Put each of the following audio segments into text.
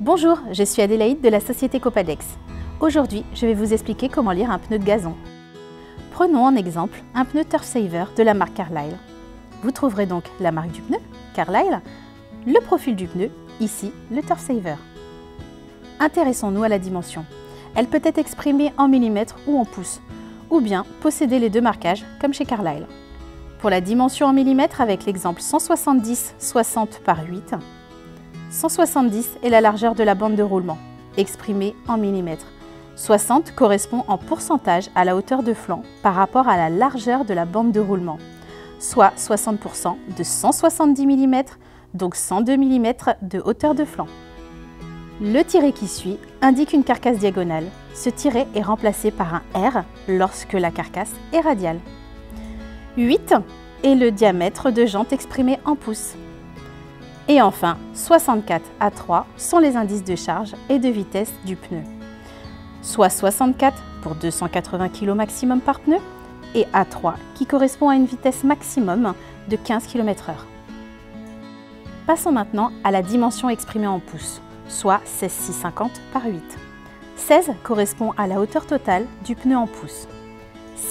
Bonjour, je suis Adélaïde de la société Copadex. Aujourd'hui, je vais vous expliquer comment lire un pneu de gazon. Prenons en exemple un pneu Turf Saver de la marque Carlisle. Vous trouverez donc la marque du pneu, Carlisle, le profil du pneu, ici le Turf Saver. Intéressons-nous à la dimension. Elle peut être exprimée en millimètres ou en pouces, ou bien posséder les deux marquages comme chez Carlisle. Pour la dimension en millimètres avec l'exemple 170/60 par 8, 170 est la largeur de la bande de roulement, exprimée en millimètres. 60 correspond en pourcentage à la hauteur de flanc par rapport à la largeur de la bande de roulement, soit 60% de 170 mm, donc 102 mm de hauteur de flanc. Le tiret qui suit indique une carcasse diagonale. Ce tiret est remplacé par un R lorsque la carcasse est radiale. 8 est le diamètre de jante exprimé en pouces. Et enfin, 64 à 3 sont les indices de charge et de vitesse du pneu. Soit 64 pour 280 kg maximum par pneu et A3 qui correspond à une vitesse maximum de 15 km/h. Passons maintenant à la dimension exprimée en pouces, soit 16,650 par 8. 16 correspond à la hauteur totale du pneu en pouces.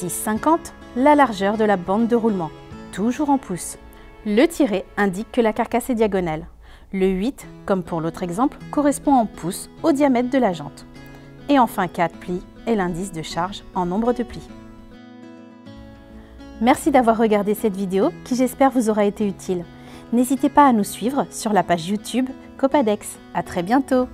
6,50 la largeur de la bande de roulement, toujours en pouces. Le tiret indique que la carcasse est diagonale. Le 8, comme pour l'autre exemple, correspond en pouces au diamètre de la jante. Et enfin 4 plis est l'indice de charge en nombre de plis. Merci d'avoir regardé cette vidéo qui j'espère vous aura été utile. N'hésitez pas à nous suivre sur la page YouTube Copadex. À très bientôt!